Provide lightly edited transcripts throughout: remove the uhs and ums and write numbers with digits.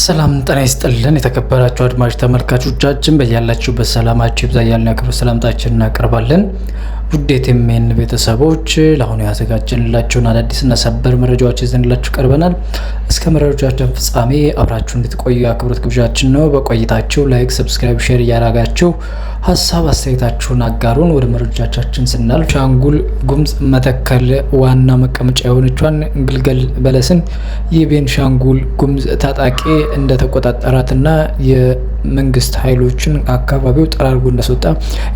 ሰላም ጤና ይስጥልን የተከበራችሁ አድማጭ ተመልካቾቻችን በያላችሁበት ሰላማችሁ ይብዛ እያልን ያክብር ሰላምታችንን እናቀርባለን። ውዴት የሜን ቤተሰቦች ለአሁኑ ያዘጋጀንላችሁን አዳዲስና ሰበር መረጃዎች ይዘንላችሁ ቀርበናል። እስከ መረጃዎቻችን ፍጻሜ አብራችሁ እንድትቆዩ የአክብሮት ግብዣችን ነው። በቆይታችሁ ላይክ፣ ሰብስክራይብ፣ ሼር እያደረጋችሁ ሀሳብ አስተያየታችሁን አጋሩን። ወደ መረጃዎቻችን ስናልፍ ቤንሻንጉል ጉሙዝ መተከል ዋና መቀመጫ የሆነችውን ግልገል በለስን የቤንሻንጉል ጉሙዝ ታጣቂ እንደተቆጣጠራትና የመንግስት ኃይሎችን አካባቢው ጠራርጎ እንደሰጣ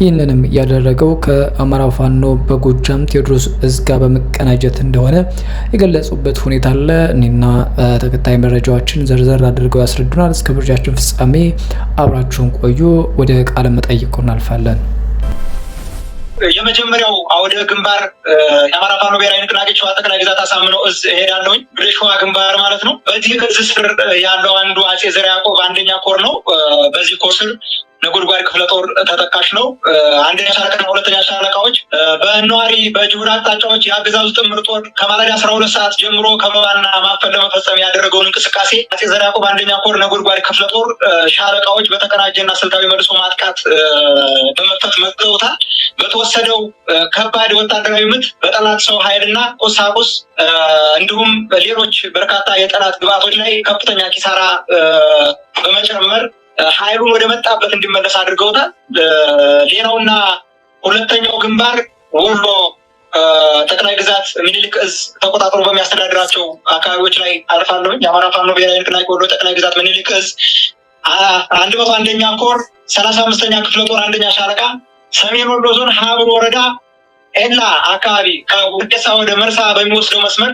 ይህንንም ያደረገው ከአማራ ፋኖ በጎጃም ቴዎድሮስ እዝ ጋር በመቀናጀት እንደሆነ የገለጹበት ሁኔታ አለ። እኔና ተከታይ መረጃዎችን ዘርዘር አድርገው ያስረዱናል። እስከ መረጃችን ፍጻሜ አብራችሁን ቆዩ። ወደ ቃለ መጠይቁ እናልፋለን። የመጀመሪያው አውደ ግንባር የአማራ ፋኖ ብሔራዊ ንቅናቄ ሸዋ ጠቅላይ ግዛት አሳምነው እዝ እሄዳለሁኝ። ወደ ሸዋ ግንባር ማለት ነው። በዚህ እዝ ስር ያለው አንዱ አጼ ዘርዓ ያዕቆብ አንደኛ ኮር ነው። በዚህ ኮር ስር ነጎድጓድ ክፍለ ጦር ተጠቃሽ ነው። አንደኛ ሻለቃና ሁለተኛ ሻለቃዎች በነዋሪ በጅቡራ አቅጣጫዎች የአገዛዙ ጥምር ጦር ከማለዳ 12 ሰዓት ጀምሮ ከበባና ማፈን ለመፈጸም ያደረገውን እንቅስቃሴ አጼ ዘርዓ ያዕቆብ አንደኛ ኮር ነጎድጓድ ክፍለ ጦር ሻለቃዎች በተቀናጀና ስልታዊ መልሶ ማጥቃት በመክፈት መጥተውታል። በተወሰደው ከባድ ወታደራዊ ምት በጠላት ሰው ኃይልና ቁሳቁስ እንዲሁም ሌሎች በርካታ የጠላት ግብዓቶች ላይ ከፍተኛ ኪሳራ በመጨመር ኃይሉን ወደ መጣበት እንዲመለስ አድርገውታል። ሌላውና ሁለተኛው ግንባር ወሎ ጠቅላይ ግዛት ምኒልክ እዝ ተቆጣጥሮ በሚያስተዳድራቸው አካባቢዎች ላይ አልፋለሁኝ። የአማራ ፋኖ ብሔራዊ ንቅናቄ ወሎ ጠቅላይ ግዛት ምኒልክ እዝ 101ኛ ኮር 35ኛ ክፍለ ጦር አንደኛ ሻለቃ ሰሜን ወሎ ዞን ሀብሮ ወረዳ ኤላ አካባቢ ከወደሳ ወደ መርሳ በሚወስደው መስመር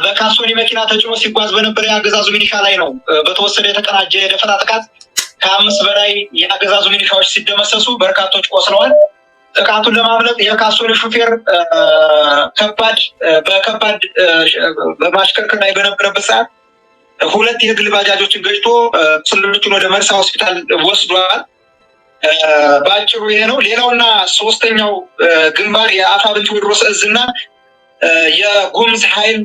በካሶኒ መኪና ተጭኖ ሲጓዝ በነበረ የአገዛዙ ሚኒሻ ላይ ነው በተወሰደ የተቀናጀ የደፈጣ ጥቃት ከ5 በላይ የአገዛዙ ሚኒሻዎች ሲደመሰሱ በርካቶች ቆስለዋል። ጥቃቱን ለማምለጥ የካሶኒ ሹፌር በከባድ በማሽከርከር ላይ በነበረበት ሰዓት 2 የግል ባጃጆችን ገጭቶ ቁስለኞቹን ወደ መርሳ ሆስፒታል ወስዷል። በአጭሩ ይሄ ነው። ሌላውና ሶስተኛው ግንባር የአፋብን ቴዎድሮስ እዝና የጉሙዝ ኃይል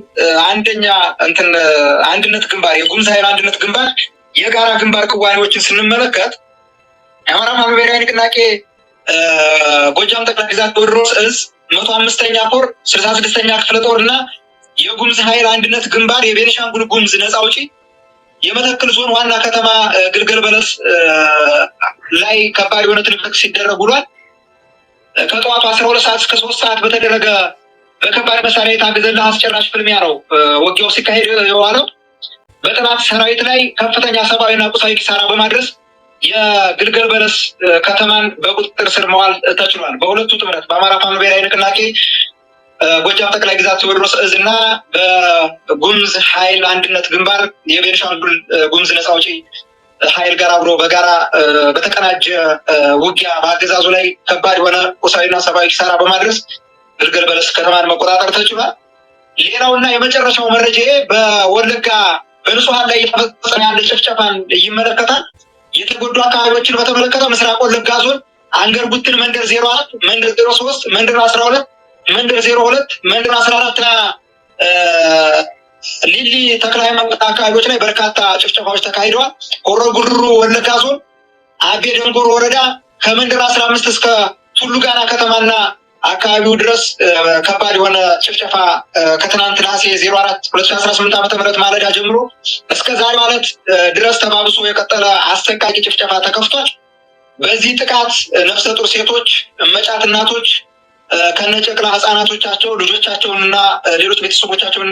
አንድነት ግንባር የጉሙዝ ኃይል አንድነት ግንባር የጋራ ግንባር ክዋኔዎችን ስንመለከት የአማራ ፋኖ ብሔራዊ ንቅናቄ ጎጃም ጠቅላይ ግዛት ቴዎድሮስ እዝ 105ኛ ኮር 66ኛ ክፍለ ጦር እና የጉሙዝ ኃይል አንድነት ግንባር የቤንሻንጉል ጉሙዝ ነፃ አውጪ የመተከል ዞን ዋና ከተማ ግልገል በለስ ላይ ከባድ የሆነ ትንቅንቅ ሲደረግ ውሏል። ከጠዋቱ 12 ሰዓት እስከ 3 ሰዓት በተደረገ በከባድ መሳሪያ የታገዘ አስጨራሽ ፍልሚያ ነው ውጊያው ሲካሄድ የዋለው። በጠላት ሰራዊት ላይ ከፍተኛ ሰብአዊና ቁሳዊ ኪሳራ በማድረስ የግልገል በለስ ከተማን በቁጥጥር ስር መዋል ተችሏል። በሁለቱ ጥምረት በአማራ ፋኖ ብሔራዊ ንቅናቄ ጎጃም ጠቅላይ ግዛት ቴዎድሮስ እዝ እና በጉሙዝ ኃይል አንድነት ግንባር የቤንሻንጉል ጉሙዝ ነፃ አውጪ ኃይል ጋር አብሮ በጋራ በተቀናጀ ውጊያ በአገዛዙ ላይ ከባድ የሆነ ቁሳዊና ሰብአዊ ኪሳራ በማድረስ ግልገል በለስ ከተማን መቆጣጠር ተችሏል። ሌላውና የመጨረሻው መረጃ በወለጋ በንጹሃን ላይ የተፈጸመ ያለ ጭፍጨፋን ይመለከታል። የተጎዱ አካባቢዎችን በተመለከተ ምስራቅ ወለጋ ዞን አንገር ጉትን መንደር 04 መንደር 03 መንደር 12 መንደር 02 መንደር 14 እና ሊሊ ተክለ ሃይማኖት አካባቢዎች ላይ በርካታ ጭፍጨፋዎች ተካሂደዋል። ሆሮ ጉዱሩ ወለጋ ዞን አቤ ደንጎሮ ወረዳ ከመንደር 15 እስከ ቱሉ ጋና ከተማና አካባቢው ድረስ ከባድ የሆነ ጭፍጨፋ ከትናንት ነሐሴ 04 2018 ዓ.ም ማለዳ ጀምሮ እስከ ዛሬ ማለት ድረስ ተባብሶ የቀጠለ አሰቃቂ ጭፍጨፋ ተከፍቷል። በዚህ ጥቃት ነፍሰ ጡር ሴቶች፣ መጫት እናቶች ከነጨቅላ ህፃናቶቻቸው ልጆቻቸውንና ሌሎች ቤተሰቦቻቸውን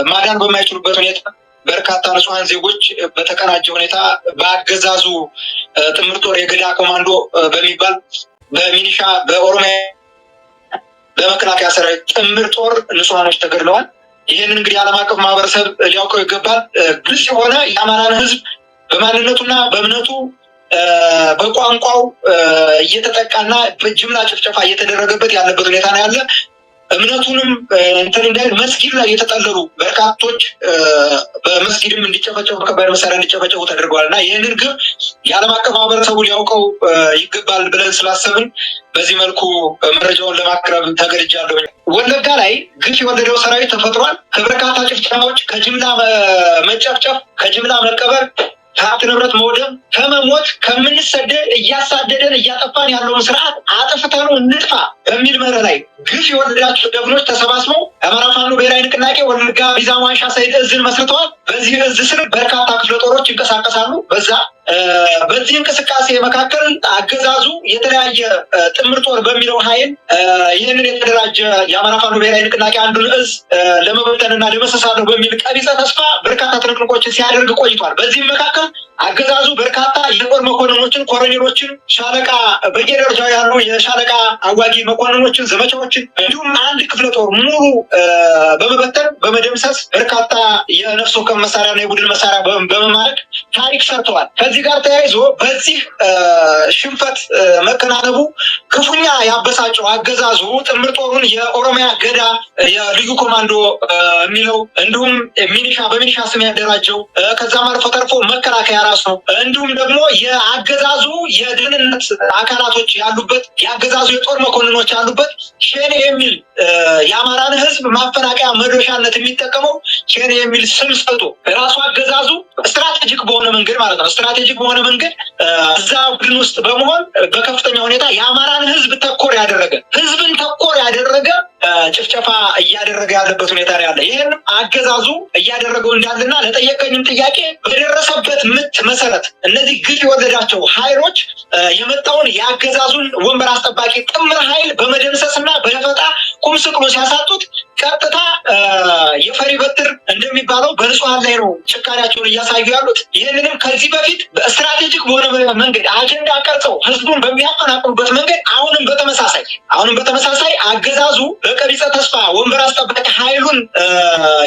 ማዳን በማይችሉበት ሁኔታ በርካታ ንጹሃን ዜጎች በተቀናጀ ሁኔታ በአገዛዙ ጥምር ጦር የገዳ ኮማንዶ በሚባል በሚኒሻ በኦሮሚያ በመከላከያ ሰራዊት ጥምር ጦር ንጹሃኖች ተገድለዋል። ይህንን እንግዲህ ዓለም አቀፍ ማህበረሰብ ሊያውቀው ይገባል። ግልጽ የሆነ የአማራን ህዝብ በማንነቱና በእምነቱ በቋንቋው እየተጠቃና በጅምላ ጭፍጨፋ እየተደረገበት ያለበት ሁኔታ ነው ያለ። እምነቱንም እንዳይል መስጊድ ላይ የተጠለሉ በርካቶች በመስጊድም እንዲጨፈጨፉ ከባድ መሳሪያ እንዲጨፈጨፉ ተደርገዋል እና ይህንን ግብ የዓለም አቀፍ ማህበረሰቡ ሊያውቀው ይገባል ብለን ስላሰብን በዚህ መልኩ መረጃውን ለማቅረብ ተገድጃለሁ። ወለጋ ላይ ግፍ የወለደው ሰራዊት ተፈጥሯል። ከበርካታ ጭፍጨፋዎች፣ ከጅምላ መጨፍጨፍ፣ ከጅምላ መቀበር፣ ከሀብት ንብረት መውደም፣ ከመሞት ከምንሰደድ እያሳደደን እያጠፋን ያለውን ስርዓት አጥፍተን እንጥፋ በሚል መርህ ላይ ግፍ የወለዳቸው ጀግኖች ተሰባስበው የአማራ ፋኖ ብሔራዊ ንቅናቄ ወለጋ ቢዛን ዋንሻ ሰይድ እዝን መስርተዋል። በዚህ እዝ ስር በርካታ ክፍለ ጦሮች ይንቀሳቀሳሉ። በዚህ እንቅስቃሴ መካከል አገዛዙ የተለያየ ጥምር ጦር በሚለው ኃይል ይህንን የተደራጀ የአማራ ፋኖ ብሔራዊ ንቅናቄ አንዱን እዝ ለመበተንና ለመሰሳለሁ በሚል ቀቢጸ ተስፋ በርካታ ትንቅንቆችን ሲያደርግ ቆይቷል። በዚህም መካከል አገዛዙ በርካታ የጦር መኮንኖችን፣ ኮሎኔሎችን፣ ሻለቃ በየደረጃው ያሉ የሻለቃ አዋጊ መኮንኖችን፣ ዘመቻዎችን እንዲሁም አንድ ክፍለ ጦር ሙሉ በመበተን በመደምሰስ በርካታ የነፍስ ወከፍ መሳሪያና የቡድን መሳሪያ በመማረክ ታሪክ ሰርተዋል። ከዚህ ጋር ተያይዞ በዚህ ሽንፈት መከናነቡ ክፉኛ ያበሳጨው አገዛዙ ጥምር ጦሩን የኦሮሚያ ገዳ የልዩ ኮማንዶ የሚለው እንዲሁም በሚኒሻ ስም ያደራጀው ከዛም አልፎ ተርፎ መከላከያ ራሱ እንዲሁም ደግሞ የአገዛዙ የደህንነት አካላቶች ያሉበት የአገዛዙ የጦር መኮንኖች ያሉበት ሸኔ የሚል የአማራን ሕዝብ ማፈናቀያ መዶሻነት የሚጠቀመው ሸኔ የሚል ስም ሰጥቶ ራሱ አገዛዙ ስትራቴጂክ በሆነ መንገድ ማለት ነው ስትራቴጂክ በሆነ መንገድ እዛ ቡድን ውስጥ በመሆን በከፍተኛ ሁኔታ የአማራን ሕዝብ ተኮር ያደረገ ህዝብን ተኮር ያደረገ ጭፍጨፋ እያደረገ ያለበት ሁኔታ ነው ያለ። ይህን አገዛዙ እያደረገው እንዳለና ለጠየቀኝም ጥያቄ በደረሰበት ምት መሰረት እነዚህ ግፍ የወለዳቸው ኃይሎች የመጣውን የአገዛዙን ወንበር አስጠባቂ ጥምር ኃይል በመደምሰስና በደፈጣ ቁም ስቅሎ ሲያሳጡት ቀጥታ የፈሪ በትር እንደሚባለው በንጹሃን ላይ ነው ጭካኔያቸውን እያሳዩ ያሉት። ይህንንም ከዚህ በፊት በስትራቴጂክ በሆነ መንገድ አጀንዳ ቀርጸው ህዝቡን በሚያፈናቅሉበት መንገድ አሁንም በተመሳሳይ አገዛዙ በቀቢጸ ተስፋ ወንበር አስጠባቂ ኃይሉን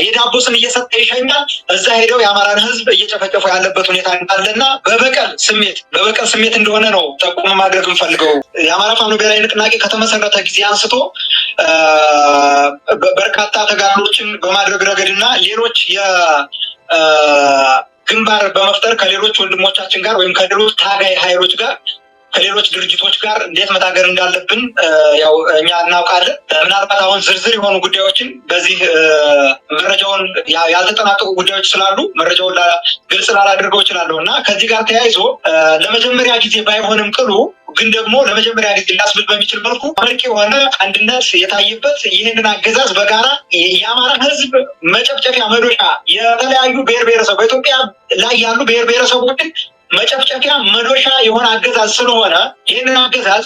የዳቦ ስም እየሰጠ ይሸኛል። እዛ ሄደው የአማራን ህዝብ እየጨፈጨፉ ያለበት ሁኔታ እንዳለና በበቀል ስሜት እንደሆነ ነው ጠቁም ማድረግ የምፈልገው። የአማራ ፋኖ ብሔራዊ ንቅናቄ ከተመሰረተ ጊዜ አንስቶ በርካታ ተጋድሎችን በማድረግ ረገድና ሌሎች የግንባር በመፍጠር ከሌሎች ወንድሞቻችን ጋር ወይም ከሌሎች ታጋይ ኃይሎች ጋር ከሌሎች ድርጅቶች ጋር እንዴት መታገር እንዳለብን ያው እኛ እናውቃለን። ምናልባት አሁን ዝርዝር የሆኑ ጉዳዮችን በዚህ መረጃውን ያልተጠናቀቁ ጉዳዮች ስላሉ መረጃውን ግልጽ ላላደርገው እችላለሁ እና ከዚህ ጋር ተያይዞ ለመጀመሪያ ጊዜ ባይሆንም ቅሉ ግን ደግሞ ለመጀመሪያ ጊዜ ሊያስብል በሚችል መልኩ አመርቂ የሆነ አንድነት የታየበት ይህንን አገዛዝ በጋራ የአማራ ህዝብ መጨፍጨፊያ መዶሻ የተለያዩ ብሔር ብሔረሰብ በኢትዮጵያ ላይ ያሉ ብሔር ብሔረሰቦችን መጨፍጨፊያ መዶሻ የሆነ አገዛዝ ስለሆነ ይህንን አገዛዝ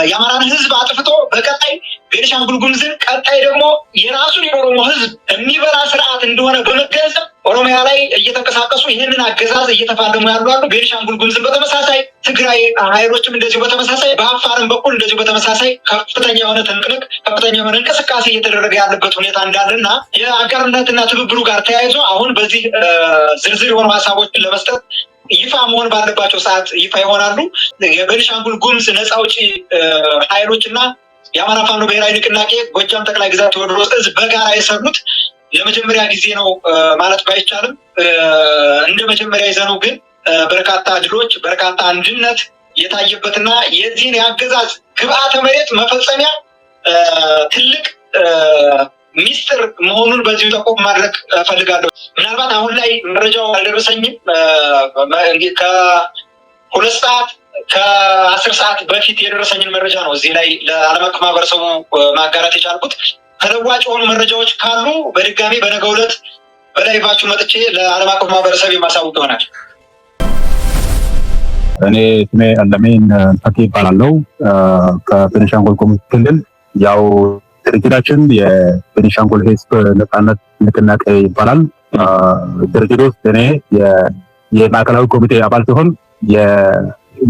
የአማራን ህዝብ አጥፍቶ በቀጣይ ቤኒሻንጉል ጉሙዝን ቀጣይ ደግሞ የራሱን የኦሮሞ ህዝብ የሚበላ ስርዓት እንደሆነ በመገንዘብ ኦሮሚያ ላይ እየተንቀሳቀሱ ይህንን አገዛዝ እየተፋለሙ ያሉ አሉ። ቤኒሻንጉል ጉሙዝን በተመሳሳይ ትግራይ ኃይሎችም እንደዚሁ በተመሳሳይ በአፋርም በኩል እንደዚሁ በተመሳሳይ ከፍተኛ የሆነ ትንቅንቅ ከፍተኛ የሆነ እንቅስቃሴ እየተደረገ ያለበት ሁኔታ እንዳለና የአጋርነትና ትብብሩ ጋር ተያይዞ አሁን በዚህ ዝርዝር የሆኑ ሀሳቦችን ለመስጠት ይፋ መሆን ባለባቸው ሰዓት ይፋ ይሆናሉ። የቤኒሻንጉል ጉሙዝ ነፃ አውጪ ኃይሎችና የአማራ ፋኖ ብሔራዊ ንቅናቄ ጎጃም ጠቅላይ ግዛት ቴዎድሮስ እዝ በጋራ የሰሩት ለመጀመሪያ ጊዜ ነው ማለት ባይቻልም እንደ መጀመሪያ ይዘነው ግን በርካታ ድሎች በርካታ አንድነት የታየበትና የዚህን የአገዛዝ ግብአተ መሬት መፈጸሚያ ትልቅ ሚስጥር መሆኑን በዚሁ ጠቆም ማድረግ ፈልጋለሁ። ምናልባት አሁን ላይ መረጃው አልደረሰኝም። ከ2 ሰዓት ከ10 ሰዓት በፊት የደረሰኝን መረጃ ነው እዚህ ላይ ለዓለም አቀፍ ማህበረሰቡ ማጋራት የቻልኩት። ተለዋጭ የሆኑ መረጃዎች ካሉ በድጋሚ በነገው ዕለት በላይቫችሁ መጥቼ ለዓለም አቀፍ ማህበረሰብ የማሳውቅ ይሆናል። እኔ ስሜ አለሜን ፈቂ ይባላለሁ ከቤኒሻንጉል ጉሙዝ ክልል። ያው ድርጅታችን የቤኒሻንጉል ህዝብ ነጻነት ንቅናቄ ይባላል። ድርጅት ውስጥ እኔ የማዕከላዊ ኮሚቴ አባል ሲሆን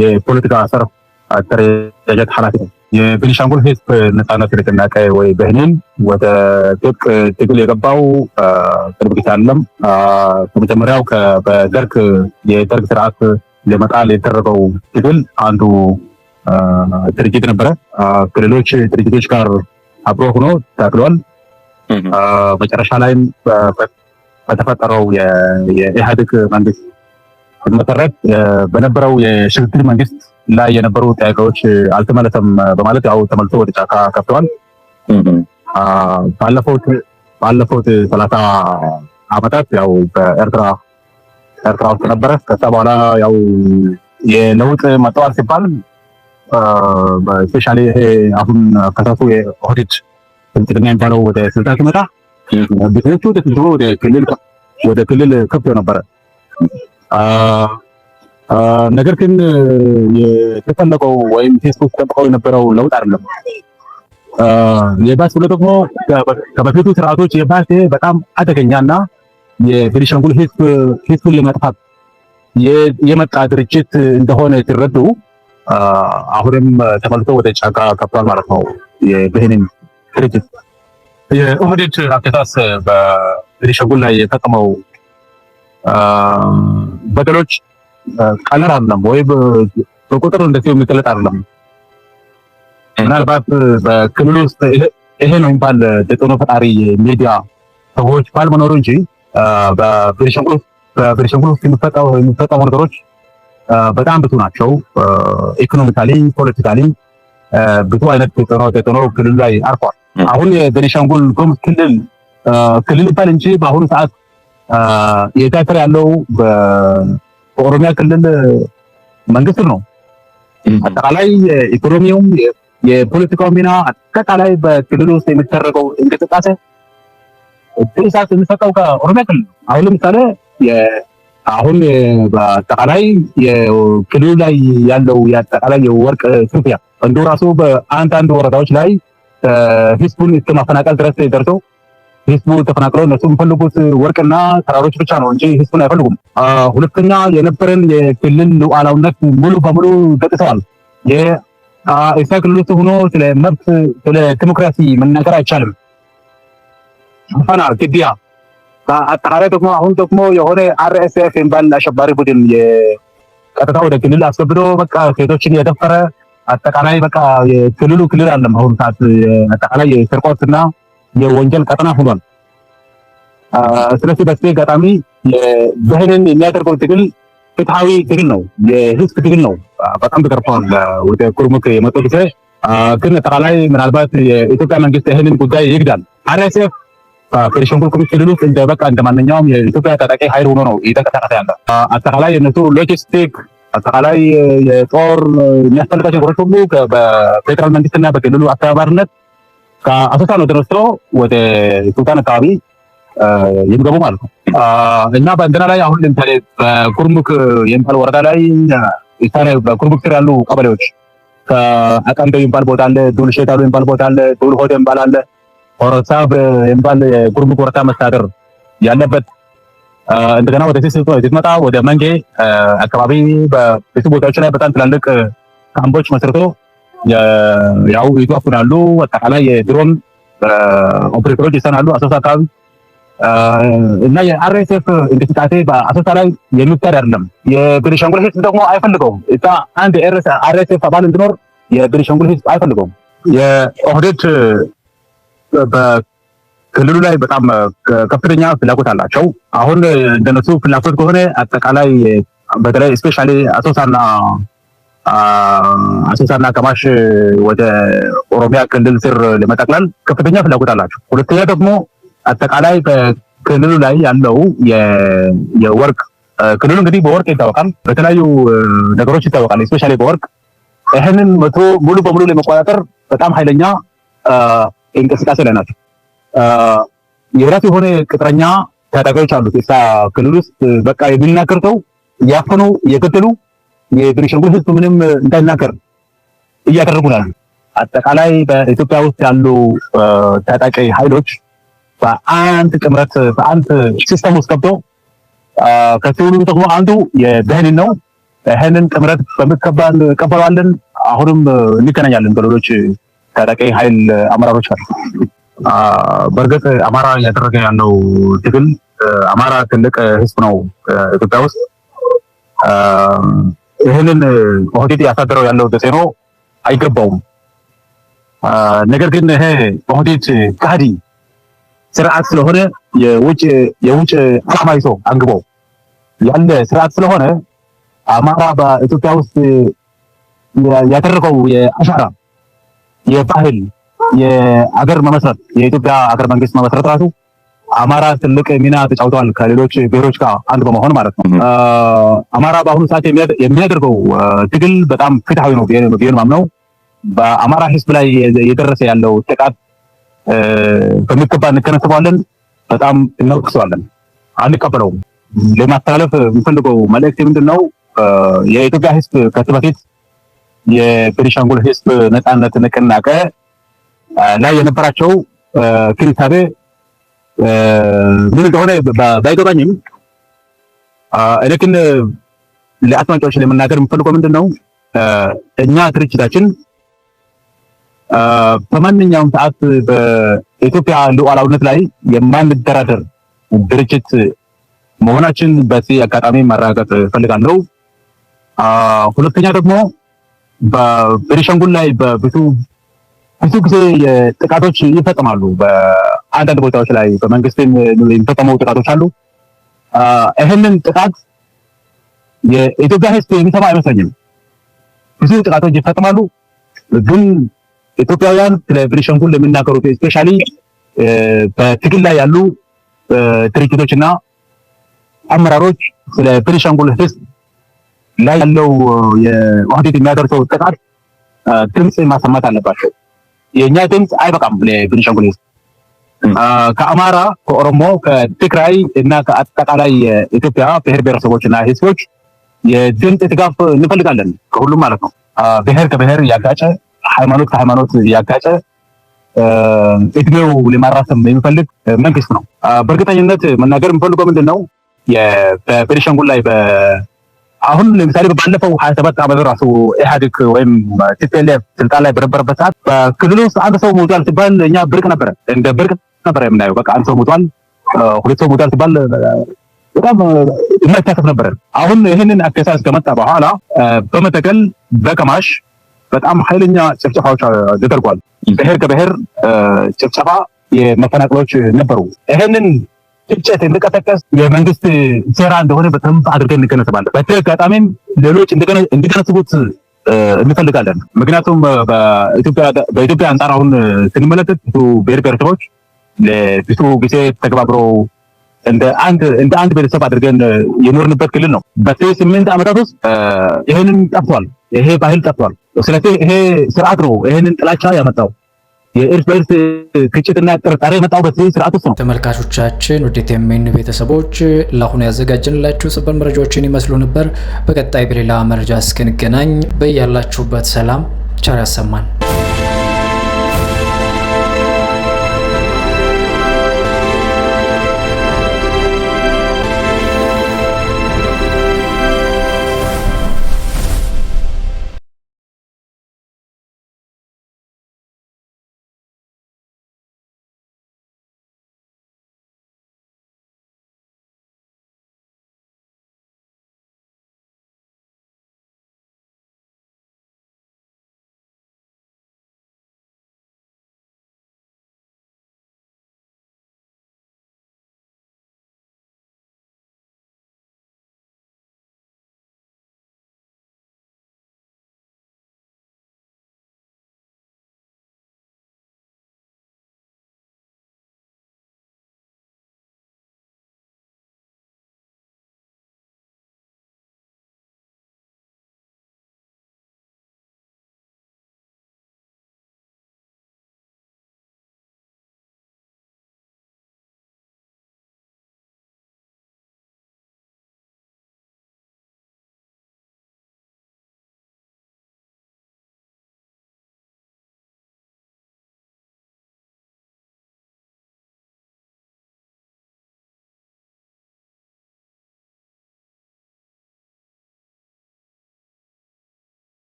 የፖለቲካ ዘርፍ አደረጃጀት ኃላፊ ነኝ። የቤኒሻንጉል ህዝብ ነጻነት ንቅናቄ ወይ በህኔን ወደ ትጥቅ ትግል የገባው ቅርብ ጊዜ አይደለም። ከመጀመሪያው የደርግ ስርዓት ለመጣል የተደረገው ትግል አንዱ ድርጅት ነበረ። ከሌሎች ድርጅቶች ጋር አብሮ ሆኖ ታግሏል። መጨረሻ ላይም በተፈጠረው የኢህአዴግ መንግስት መሰረት በነበረው የሽግግር መንግስት ላይ የነበሩ ጥያቄዎች አልተመለሰም በማለት ያው ተመልሶ ወደ ጫካ ከፍተዋል። ባለፉት 30 ዓመታት ያው በኤርትራ ውስጥ ነበረ። ከዛ በኋላ ያው የለውጥ መጣዋል ሲባል ስፔሻሊ ይሄ አሁን ከሳሱ የኦህዴድ ብልጽግና የሚባለው ወደ ስልጣን ሲመጣ ብዙዎቹ ወደ ክልል ከፍተው ነበረ። ነገር ግን የተፈለገው ወይም ፌስቡክ ጠብቀው የነበረው ለውጥ አይደለም። የባስ ብሎ ደግሞ ከበፊቱ ስርዓቶች የባስ በጣም አደገኛና የቤኒሻንጉል ህዝብን ለማጥፋት የመጣ ድርጅት እንደሆነ ሲረዱ አሁንም ተመልሶ ወደ ጫካ ከፍቷል ማለት ነው። የብሄንን ድርጅት የኦህዴድ አገዛዝ በቤኒሻንጉል ላይ የፈጸመው በደሎች ቀላል አይደለም፣ ወይ በቁጥር እንደዚህ የሚገለጥ አይደለም። ምናልባት በክልሉ ውስጥ ይሄ ነው የሚባል ተጽዕኖ ፈጣሪ ሚዲያ ሰዎች ባልመኖሩ እንጂ በቤኒሻንጉል ውስጥ የሚፈጠሩ ነገሮች በጣም ብዙ ናቸው። ኢኮኖሚካሊ፣ ፖለቲካሊ ብዙ አይነት ተጽዕኖ ክልሉ ላይ አርፏል። አሁን የቤኒሻንጉል ጉሙዝ ክልል ይባል እንጂ በአሁኑ ሰዓት እየታሰረ ያለው በኦሮሚያ ክልል መንግስት ነው። አጠቃላይ የኢኮኖሚውም የፖለቲካው ሚና አጠቃላይ በክልሉ ውስጥ የሚደረገው እንቅስቃሴ በኢሳት የሚሰጠው ከኦሮሚያ ክልል ነው። አሁን ለምሳሌ አሁን በአጠቃላይ የክልሉ ላይ ያለው የአጠቃላይ የወርቅ ክፍያ እንዶ ራሱ በአንዳንድ ወረዳዎች ላይ ህዝቡን እስከ ማፈናቀል ድረስ ደርሰው ህዝቡ ተፈናቅለው እነሱ የሚፈልጉት ወርቅና ተራሮች ብቻ ነው እንጂ ህዝቡን አይፈልጉም። ሁለተኛ የነበረን የክልል ሉዓላዊነት ሙሉ በሙሉ ገጥተዋል። የኢሳ ክልል ውስጥ ሆኖ ስለ መብት ስለ ዲሞክራሲ መናገር አይቻልም። ግድያ አጠቃላይ ደግሞ አሁን ደግሞ የሆነ አርኤስኤፍ የሚባል አሸባሪ ቡድን የቀጥታ ወደ ክልል አስገብቶ በቃ ሴቶችን የደፈረ አጠቃላይ በቃ የክልሉ ክልል አለም አሁን ሰዓት አጠቃላይ የስርቆትና የወንጀል ቀጠና ሆኗል። ስለዚህ በዚህ አጋጣሚ የብሄንን የሚያደርገው ትግል ፍትሃዊ ትግል ነው፣ የህዝብ ትግል ነው። በጣም ተቀርፏል ወደ ኩርሙክ የመጡ ጊዜ ግን አጠቃላይ ምናልባት የኢትዮጵያ መንግስት ይህንን ጉዳይ ይግዳል። አርኤስኤፍ ቤኒሻንጉል ጉሙዝ ክልል ውስጥ እንደ ማንኛውም የኢትዮጵያ ታጣቂ ኃይል ሆኖ ነው እየተንቀሳቀሰ ያለ። አጠቃላይ የነሱ ሎጂስቲክ አጠቃላይ የጦር የሚያስፈልጋቸው ነገሮች ሁሉ በፌዴራል መንግስትና በክልሉ አስተባባሪነት ከአሶሳ ነው ተነስቶ ወደ ሱልጣን አካባቢ የሚገቡ ማለት ነው። እና በእንደና ላይ አሁን ለምሳሌ በኩርሙክ የሚባል ወረዳ ላይ በኩርሙክ ስር ያሉ ቀበሌዎች ከአቀንዶ የሚባል ቦታ አለ፣ ዱልሼት የሚባል ቦታ አለ፣ ዱል ሆደ የሚባል አለ፣ ሆረሳብ የሚባል የኩርሙክ ወረዳ መስተዳድር ያለበት እንደገና ወደ ስትመጣ ወደ መንጌ አካባቢ በቤቱ ቦታዎች ላይ በጣም ትላልቅ ካምፖች መስርቶ ያው ይቷፍናሉ። አጠቃላይ የድሮን ኦፕሬተሮች ይሰናሉ አሶሳ አካባቢ እና የአርኤስኤፍ እንቅስቃሴ በአሶሳ ላይ የሚካሄድ አይደለም። የቤኒሻንጉል ህዝብ ደግሞ አይፈልገውም። እዛ አንድ አርኤስኤፍ አባል እንዲኖር የቤኒሻንጉል ህዝብ አይፈልገውም። የኦህዴድ በክልሉ ላይ በጣም ከፍተኛ ፍላጎት አላቸው። አሁን እንደነሱ ፍላጎት ከሆነ አጠቃላይ በተለይ ስፔሻሊ አሶሳና ከማሽ ወደ ኦሮሚያ ክልል ስር ለመጠቅለል ከፍተኛ ፍላጎት አላቸው። ሁለተኛ ደግሞ አጠቃላይ በክልሉ ላይ ያለው የወርቅ ክልሉ እንግዲህ በወርቅ ይታወቃል፣ በተለያዩ ነገሮች ይታወቃል። ስፔሻሊ በወርቅ ይህንን ሙሉ በሙሉ ለመቆጣጠር በጣም ኃይለኛ እንቅስቃሴ ላይ ናቸው። የራሱ የሆነ ቅጥረኛ ታጣቂዎች አሉት። ክልል ውስጥ በቃ የሚናገር ሰው ያፈኑ እየገደሉ የቤኒሻንጉል ህዝብ ምንም እንዳይናገር እያደረጉ ነው። አጠቃላይ በኢትዮጵያ ውስጥ ያሉ ታጣቂ ኃይሎች በአንድ ጥምረት በአንድ ሲስተም ውስጥ ገብቶ ከሁሉ ደግሞ አንዱ የብሄንን ነው። ይህንን ጥምረት በሚገባን እንቀበለዋለን። አሁንም እንገናኛለን ከሌሎች ታጣቂ ኃይል አመራሮች ጋር። በእርግጥ አማራ እያደረገ ያለው ትግል አማራ ትልቅ ህዝብ ነው ኢትዮጵያ ውስጥ። ይህንን ኦህዴድ ያሳደረው ያለው ተጽዕኖ አይገባውም። ነገር ግን ይሄ ኦህዴድ ካዲ ስርዓት ስለሆነ የውጭ ዓላማ ይዞ አንግቦ ያለ ስርዓት ስለሆነ አማራ በኢትዮጵያ ውስጥ ያደረገው የአሻራ የባህል የአገር መመስረት የኢትዮጵያ አገር መንግስት መመስረት ራሱ አማራ ትልቅ ሚና ተጫውተዋል ከሌሎች ብሔሮች ጋር አንድ በመሆን ማለት ነው። አማራ በአሁኑ ሰዓት የሚያደርገው ትግል በጣም ፍትሃዊ ነው ብዬ ማምነው። በአማራ ህዝብ ላይ የደረሰ ያለው ጥቃት በሚገባ እንከነስበዋለን፣ በጣም እንወቅሰዋለን፣ አንቀበለውም። ለማስተላለፍ የምፈልገው መልእክት ምንድነው? የኢትዮጵያ ህዝብ ከዚህ በፊት የቤኒሻንጉል ህዝብ ነፃነት ንቅናቄ ላይ የነበራቸው ግንዛቤ ምን እንደሆነ ባይገባኝም እኔ ግን ለአድማጮች ለመናገር የምፈልገው ምንድነው እኛ ድርጅታችን በማንኛውም ሰዓት በኢትዮጵያ ሉዓላዊነት ላይ የማንደራደር ድርጅት መሆናችን በዚህ አጋጣሚ ማረጋገጥ ፈልጋለሁ። ሁለተኛ ደግሞ በቤኒሻንጉል ላይ ብዙ ጊዜ ጥቃቶች ይፈጸማሉ። በአንዳንድ ቦታዎች ላይ በመንግስት የሚፈጸሙ ጥቃቶች አሉ። ይህንን ጥቃት የኢትዮጵያ ህዝብ የሚሰማ አይመስለኝም። ብዙ ጥቃቶች ይፈጸማሉ፣ ግን ኢትዮጵያውያን ስለ ቤኒሻንጉል የሚናገሩት ስፔሻሊ በትግል ላይ ያሉ ድርጅቶችና አመራሮች ስለ ቤኒሻንጉል ህዝብ ላይ ያለው የዋህደት የሚያደርሰው ጥቃት ድምጽ ማሰማት አለባቸው። የኛ ድምጽ አይበቃም ለቤኒሻንጉል ህዝብ። ከአማራ፣ ከኦሮሞ፣ ከትግራይ እና ከአጠቃላይ የኢትዮጵያ ብሔር ብሔረሰቦችና ህዝቦች የድምጽ ድጋፍ እንፈልጋለን፣ ከሁሉም ማለት ነው። ብሔር ከብሔር ያጋጨ፣ ሃይማኖት ከሃይማኖት ያጋጨ እድሜው ለማራዘም የሚፈልግ መንግስት ነው። በእርግጠኝነት መናገር የምፈልገው ምንድነው በቤኒሻንጉል ላይ አሁን ለምሳሌ ባለፈው 27 ዓመት ራሱ ኢህአዴግ ወይም ቲፒኤልኤፍ ስልጣን ላይ በነበረበት ሰዓት በክልሉ ውስጥ አንድ ሰው ሞቷል ሲባል እኛ ብርቅ ነበር፣ እንደ ብርቅ ነበር የምናየው። በቃ አንድ ሰው ሞቷል፣ ሁለት ሰው ሞቷል ሲባል በጣም የማይታሰብ ነበር። አሁን ይህንን አገዛዝ ከመጣ በኋላ በመተከል በከማሽ በጣም ኃይለኛ ጭፍጨፋዎች ተደርጓል። ብሔር ከብሔር ጭፍጨፋ፣ የመፈናቀሎች ነበሩ። ይህንን ግጭት እንዲቀሰቀስ የመንግስት ሴራ እንደሆነ በደንብ አድርገን እንገነዘባለን። በዚህ አጋጣሚም ሌሎች እንዲገነዘቡት እንፈልጋለን። ምክንያቱም በኢትዮጵያ አንጻር አሁን ስንመለከት ብዙ ብሔር ብሔረሰቦች ለብዙ ጊዜ ተከባብረው እንደ አንድ ቤተሰብ አድርገን የኖርንበት ክልል ነው። በዚህ 8 ዓመታት ውስጥ ይሄንን ጠፍቷል። ይሄ ባህል ጠፍቷል። ስለዚህ ይሄ ስርዓት ነው ይሄንን ጥላቻ ያመጣው። የእርስ በርስ ግጭትና ጥርጣሬ የመጣው በዚህ ስርዓት ውስጥ ነው። ተመልካቾቻችን ወደ ቲኤምኤን ቤተሰቦች ለአሁኑ ያዘጋጀንላችሁ ሰበር መረጃዎችን ይመስሉ ነበር። በቀጣይ በሌላ መረጃ እስክንገናኝ በያላችሁበት ሰላም ቸር ያሰማን።